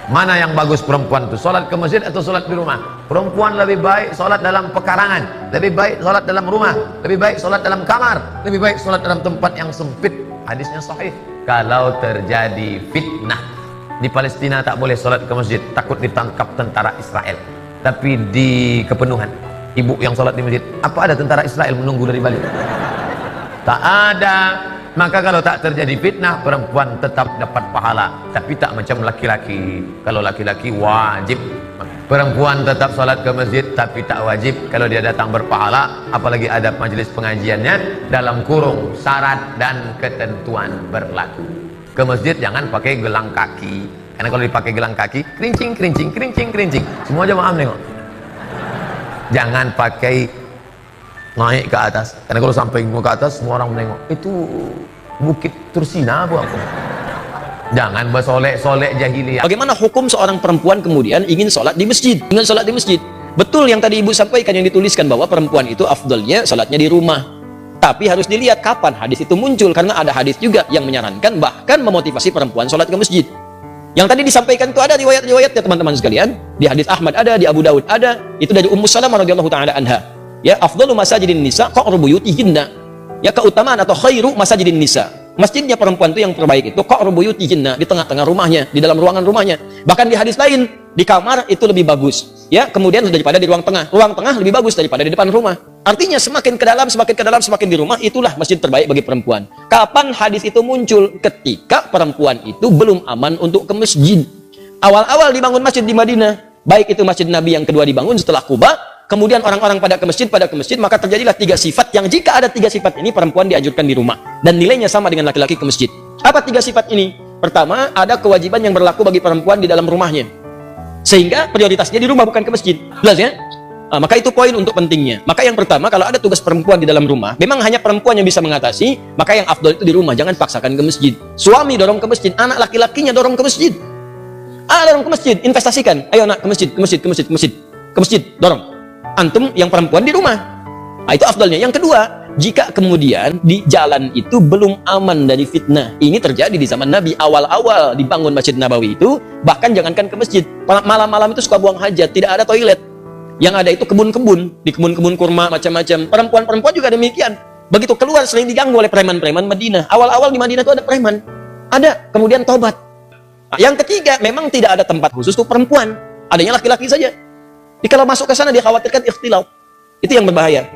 Mana yang bagus perempuan itu? Sholat ke masjid atau sholat di rumah? Perempuan lebih baik sholat dalam pekarangan, lebih baik sholat dalam rumah, lebih baik sholat dalam kamar, lebih baik sholat dalam tempat yang sempit. Hadisnya sahih. Kalau terjadi fitnah di Palestina, tak boleh sholat ke masjid, takut ditangkap tentara Israel. Tapi di kepenuhan, ibu yang sholat di masjid, apa ada tentara Israel menunggu dari balik? Tak ada. Maka kalau tak terjadi fitnah, perempuan tetap dapat pahala, tapi tak macam laki-laki. Kalau laki-laki wajib. Perempuan tetap sholat ke masjid, tapi tak wajib. Kalau dia datang berpahala, apalagi ada majelis pengajiannya, dalam kurung syarat dan ketentuan berlaku. Ke masjid jangan pakai gelang kaki, karena kalau dipakai gelang kaki, kerincing, kerincing, kerincing, kerincing. Semua jamaah menengok. Jangan pakai naik ke atas, karena kalau sampai ke atas semua orang menengok. Itu bukit Tursina bu aku. Jangan bersolek-solek jahiliyah. Bagaimana hukum seorang perempuan kemudian ingin sholat di masjid? Ingin sholat di masjid. Betul yang tadi ibu sampaikan, yang dituliskan bahwa perempuan itu afdalnya sholatnya di rumah. Tapi harus dilihat kapan hadis itu muncul, karena ada hadis juga yang menyarankan bahkan memotivasi perempuan sholat ke masjid. Yang tadi disampaikan itu ada riwayat-riwayatnya teman-teman sekalian. Di hadis Ahmad ada, di Abu Daud ada. Itu dari Ummu Salamah radhiyallahu taala anha. Ya, afdalu masajidin nisa qa'ru buyutihinna. Ya, keutamaan atau khairu masajidin nisa. Masjidnya perempuan itu yang terbaik itu qa'ru buyutihinna, di tengah-tengah rumahnya, di dalam ruangan rumahnya. Bahkan di hadis lain, di kamar itu lebih bagus. Ya, kemudian daripada di ruang tengah. Ruang tengah lebih bagus daripada di depan rumah. Artinya semakin ke dalam, semakin ke dalam, semakin di rumah, itulah masjid terbaik bagi perempuan. Kapan hadis itu muncul? Ketika perempuan itu belum aman untuk ke masjid. Awal-awal dibangun masjid di Madinah, baik itu masjid Nabi yang kedua dibangun setelah Quba, kemudian orang-orang pada ke masjid, maka terjadilah 3 sifat yang jika ada 3 sifat ini, perempuan dianjurkan di rumah. Dan nilainya sama dengan laki-laki ke masjid. Apa 3 sifat ini? Pertama, ada kewajiban yang berlaku bagi perempuan di dalam rumahnya. Sehingga prioritasnya di rumah, bukan ke masjid. Jelas ya? Maka itu poin untuk pentingnya. Maka yang pertama, kalau ada tugas perempuan di dalam rumah, memang hanya perempuan yang bisa mengatasi, maka yang afdol itu di rumah, jangan paksakan ke masjid. Suami dorong ke masjid, anak laki-lakinya dorong ke masjid. Dorong ke masjid, investasikan. Ayo nak ke masjid, ke masjid, ke masjid, ke masjid. Ke masjid, dorong. Antum yang perempuan di rumah. Itu afdalnya. Yang kedua, jika kemudian di jalan itu belum aman dari fitnah. Ini terjadi di zaman Nabi, awal-awal dibangun Masjid Nabawi itu, bahkan jangankan ke masjid, malam-malam itu suka buang hajat, tidak ada toilet. Yang ada itu kebun-kebun, di kebun-kebun kurma macam-macam. Perempuan-perempuan juga demikian. Begitu keluar sering diganggu oleh preman-preman Madinah. Awal-awal di Madinah itu ada preman. Ada, kemudian tobat. Yang ketiga, memang tidak ada tempat khusus untuk perempuan. Adanya laki-laki saja. Jadi kalau masuk ke sana dia khawatirkan ikhtilaut. Itu yang berbahaya.